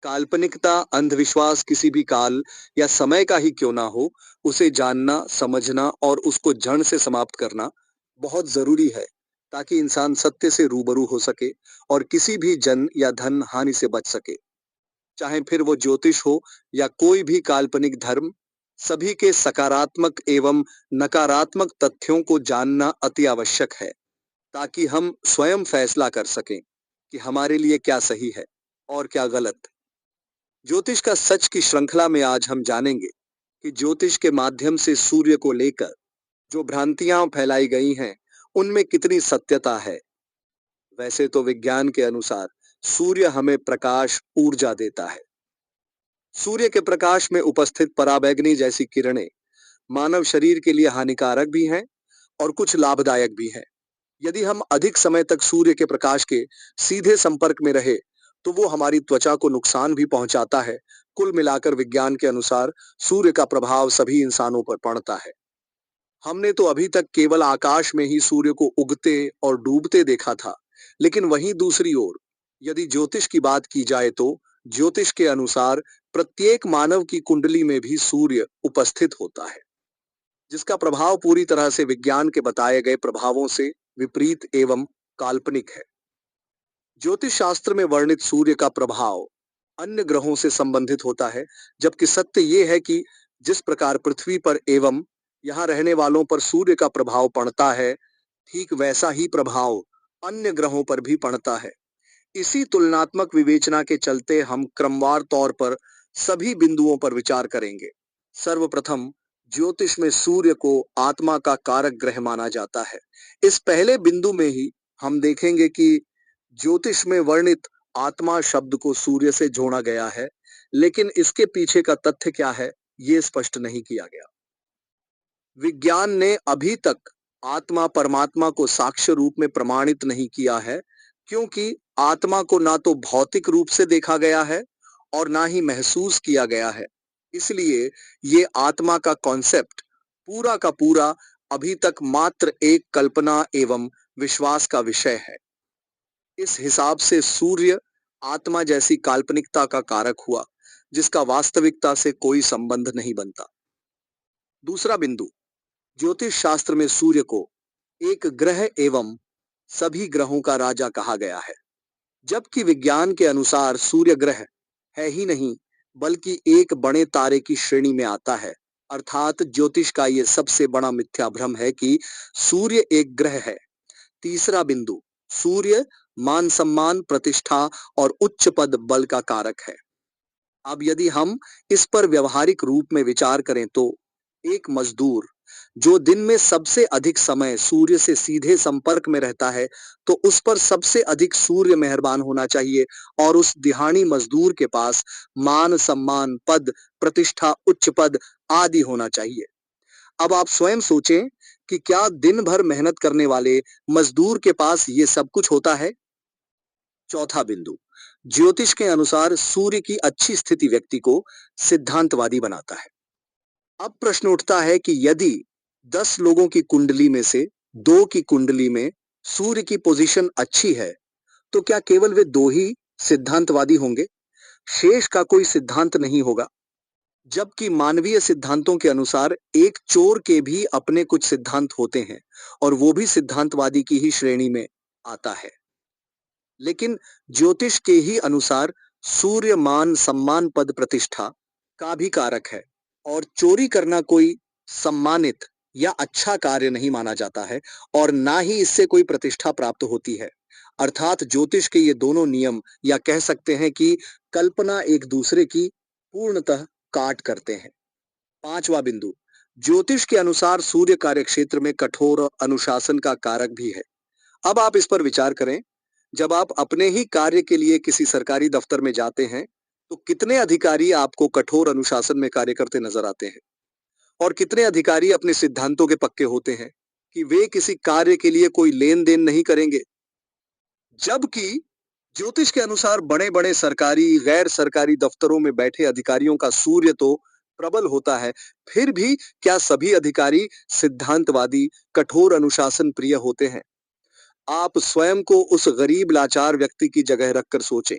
काल्पनिकता, अंधविश्वास किसी भी काल या समय का ही क्यों ना हो, उसे जानना, समझना और उसको जड़ से समाप्त करना बहुत जरूरी है, ताकि इंसान सत्य से रूबरू हो सके और किसी भी जन या धन हानि से बच सके। चाहे फिर वो ज्योतिष हो या कोई भी काल्पनिक धर्म, सभी के सकारात्मक एवं नकारात्मक तथ्यों को जानना अति आवश्यक है, ताकि हम स्वयं फैसला कर सकें कि हमारे लिए क्या सही है और क्या गलत। ज्योतिष का सच की श्रृंखला में आज हम जानेंगे कि ज्योतिष के माध्यम से सूर्य को लेकर जो भ्रांतियां फैलाई गई हैं, उनमें कितनी सत्यता है। वैसे तो विज्ञान के अनुसार सूर्य हमें प्रकाश, ऊर्जा देता है। सूर्य के प्रकाश में उपस्थित पराबैंगनी जैसी किरणें मानव शरीर के लिए हानिकारक भी हैं और कुछ लाभदायक भी हैं। यदि हम अधिक समय तक सूर्य के प्रकाश के सीधे संपर्क में रहे, तो वो हमारी त्वचा को नुकसान भी पहुंचाता है। कुल मिलाकर विज्ञान के अनुसार सूर्य का प्रभाव सभी इंसानों पर पड़ता है। हमने तो अभी तक केवल आकाश में ही सूर्य को उगते और डूबते देखा था, लेकिन वहीं दूसरी ओर यदि ज्योतिष की बात की जाए तो ज्योतिष के अनुसार प्रत्येक मानव की कुंडली में भी सूर्य उपस्थित होता है, जिसका प्रभाव पूरी तरह से विज्ञान के बताए गए प्रभावों से विपरीत एवं काल्पनिक है। ज्योतिष शास्त्र में वर्णित सूर्य का प्रभाव अन्य ग्रहों से संबंधित होता है, जबकि सत्य ये है कि जिस प्रकार पृथ्वी पर एवं यहाँ रहने वालों पर सूर्य का प्रभाव पड़ता है, ठीक वैसा ही प्रभाव अन्य ग्रहों पर भी पड़ता है। इसी तुलनात्मक विवेचना के चलते हम क्रमवार तौर पर सभी बिंदुओं पर विचार करेंगे। सर्वप्रथम, ज्योतिष में सूर्य को आत्मा का कारक ग्रह माना जाता है। इस पहले बिंदु में ही हम देखेंगे कि ज्योतिष में वर्णित आत्मा शब्द को सूर्य से जोड़ा गया है, लेकिन इसके पीछे का तथ्य क्या है, ये स्पष्ट नहीं किया गया। विज्ञान ने अभी तक आत्मा परमात्मा को साक्ष्य रूप में प्रमाणित नहीं किया है, क्योंकि आत्मा को ना तो भौतिक रूप से देखा गया है और ना ही महसूस किया गया है। इसलिए ये आत्मा का कॉन्सेप्ट पूरा का पूरा अभी तक मात्र एक कल्पना एवं विश्वास का विषय है। इस हिसाब से सूर्य आत्मा जैसी काल्पनिकता का कारक हुआ, जिसका वास्तविकता से कोई संबंध नहीं बनता। दूसरा बिंदु, ज्योतिष शास्त्र में सूर्य को एक ग्रह एवं सभी ग्रहों का राजा कहा गया है, जबकि विज्ञान के अनुसार सूर्य ग्रह है ही नहीं, बल्कि एक बड़े तारे की श्रेणी में आता है। अर्थात ज्योतिष का यह सबसे बड़ा मिथ्या भ्रम है कि सूर्य एक ग्रह है। तीसरा बिंदु, सूर्य मान सम्मान, प्रतिष्ठा और उच्च पद बल का कारक है। अब यदि हम इस पर व्यवहारिक रूप में विचार करें तो एक मजदूर जो दिन में सबसे अधिक समय सूर्य से सीधे संपर्क में रहता है, तो उस पर सबसे अधिक सूर्य मेहरबान होना चाहिए और उस दिहाड़ी मजदूर के पास मान सम्मान, पद, प्रतिष्ठा, उच्च पद आदि होना चाहिए। अब आप स्वयं सोचें कि क्या दिन भर मेहनत करने वाले मजदूर के पास ये सब कुछ होता है? चौथा बिंदु, ज्योतिष के अनुसार सूर्य की अच्छी स्थिति व्यक्ति को सिद्धांतवादी बनाता है। अब प्रश्न उठता है कि यदि 10 लोगों की कुंडली में से 2 की कुंडली में सूर्य की पोजीशन अच्छी है, तो क्या केवल वे 2 ही सिद्धांतवादी होंगे? शेष का कोई सिद्धांत नहीं होगा। जबकि मानवीय सिद्धांतों के अनुसार एक चोर के भी अपने कुछ सिद्धांत होते हैं और वो भी सिद्धांतवादी की ही श्रेणी में आता है। लेकिन ज्योतिष के ही अनुसार सूर्य मान सम्मान, पद, प्रतिष्ठा का भी कारक है और चोरी करना कोई सम्मानित या अच्छा कार्य नहीं माना जाता है और ना ही इससे कोई प्रतिष्ठा प्राप्त होती है। अर्थात ज्योतिष के ये दोनों नियम, या कह सकते हैं कि कल्पना, एक दूसरे की पूर्णतः काट करते हैं। पांचवा बिंदु, ज्योतिष के अनुसार सूर्य कार्यक्षेत्र में कठोर अनुशासन का कारक भी है। अब आप इस पर विचार करें, जब आप अपने ही कार्य के लिए किसी सरकारी दफ्तर में जाते हैं, तो कितने अधिकारी आपको कठोर अनुशासन में कार्य करते नजर आते हैं और कितने अधिकारी अपने सिद्धांतों के पक्के होते हैं कि वे किसी कार्य के लिए कोई लेन देन नहीं करेंगे। जबकि ज्योतिष के अनुसार बड़े बड़े सरकारी, गैर सरकारी दफ्तरों में बैठे अधिकारियों का सूर्य तो प्रबल होता है, फिर भी क्या सभी अधिकारी सिद्धांतवादी, कठोर अनुशासन प्रिय होते हैं? आप स्वयं को उस गरीब लाचार व्यक्ति की जगह रखकर सोचें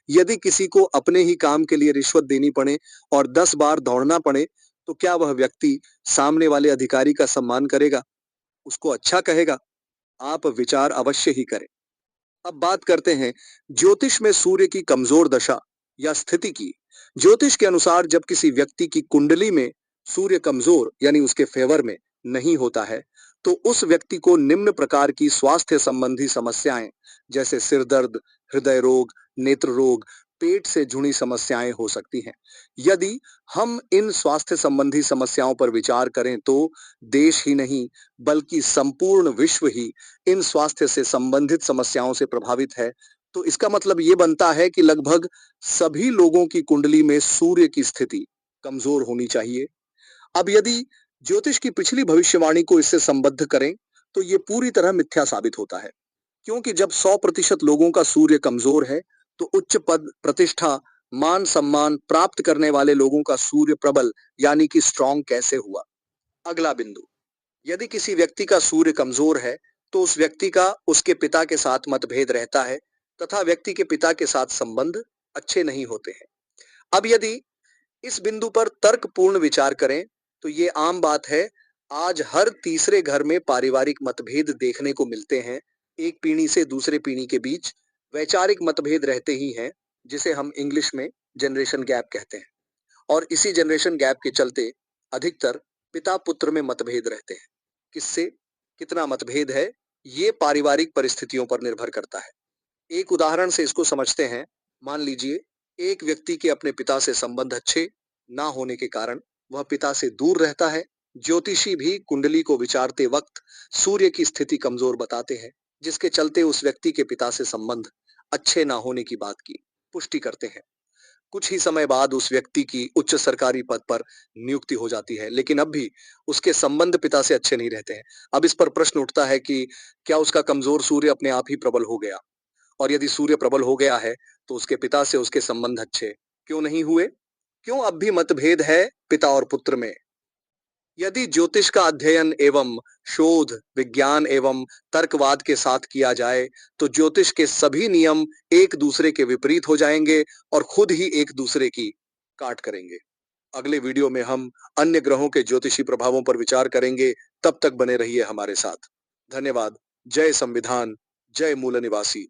यदि किसी को अपने ही काम के लिए रिश्वत देनी पड़े और 10 बार दौड़ना पड़े, तो क्या वह व्यक्ति सामने वाले अधिकारी का सम्मान करेगा? उसको अच्छा कहेगा? आप विचार अवश्य ही करें। अब बात करते हैं ज्योतिष में सूर्य की कमजोर दशा या स्थिति की। ज्योतिष के अनुसार जब किसी व्यक्ति की कुंडली में सूर्य कमजोर यानी उसके फेवर में नहीं होता है, तो उस व्यक्ति को निम्न प्रकार की स्वास्थ्य संबंधी समस्याएं जैसे सिर दर्द, हृदय रोग, नेत्र रोग, पेट से जुड़ी समस्याएं हो सकती हैं। यदि हम इन स्वास्थ्य संबंधी समस्याओं पर विचार करें तो देश ही नहीं बल्कि संपूर्ण विश्व ही इन स्वास्थ्य से संबंधित समस्याओं से प्रभावित है। तो इसका मतलब ये बनता है कि लगभग सभी लोगों की कुंडली में सूर्य की स्थिति कमजोर होनी चाहिए। अब यदि ज्योतिष की पिछली भविष्यवाणी को इससे संबद्ध करें तो ये पूरी तरह मिथ्या साबित होता है, क्योंकि जब 100% लोगों का सूर्य कमजोर है तो उच्च पद, प्रतिष्ठा, मान सम्मान प्राप्त करने वाले लोगों का सूर्य प्रबल यानी कि स्ट्रांग कैसे हुआ? अगला बिंदु, यदि किसी व्यक्ति का सूर्य कमजोर है तो उस व्यक्ति का उसके पिता के साथ मतभेद रहता है तथा व्यक्ति के पिता के साथ संबंध अच्छे नहीं होते हैं। अब यदि इस बिंदु पर तर्कपूर्ण विचार करें तो ये आम बात है। आज हर तीसरे घर में पारिवारिक मतभेद देखने को मिलते हैं। एक पीढ़ी से दूसरे पीढ़ी के बीच वैचारिक मतभेद रहते ही हैं, जिसे हम इंग्लिश में जनरेशन गैप कहते हैं। और इसी जनरेशन गैप के चलते अधिकतर पिता पुत्र में मतभेद रहते हैं। किससे कितना मतभेद है ये पारिवारिक परिस्थितियों पर निर्भर करता है। एक उदाहरण से इसको समझते हैं। मान लीजिए एक व्यक्ति के अपने पिता से संबंध अच्छे ना होने के कारण वह पिता से दूर रहता है। ज्योतिषी भी कुंडली को विचारते वक्त सूर्य की स्थिति कमजोर बताते हैं, जिसके चलते उस व्यक्ति के पिता से संबंध अच्छे ना होने की बात की पुष्टि करते हैं। कुछ ही समय बाद उस व्यक्ति की उच्च सरकारी पद पर नियुक्ति हो जाती है, लेकिन अब भी उसके संबंध पिता से अच्छे नहीं रहते हैं। अब इस पर प्रश्न उठता है कि क्या उसका कमजोर सूर्य अपने आप ही प्रबल हो गया? और यदि सूर्य प्रबल हो गया है तो उसके पिता से उसके संबंध अच्छे क्यों नहीं हुए? क्यों अब भी मतभेद है पिता और पुत्र में? यदि ज्योतिष का अध्ययन एवं शोध विज्ञान एवं तर्कवाद के साथ किया जाए तो ज्योतिष के सभी नियम एक दूसरे के विपरीत हो जाएंगे और खुद ही एक दूसरे की काट करेंगे। अगले वीडियो में हम अन्य ग्रहों के ज्योतिषी प्रभावों पर विचार करेंगे। तब तक बने रहिए हमारे साथ। धन्यवाद। जय संविधान, जय मूल निवासी।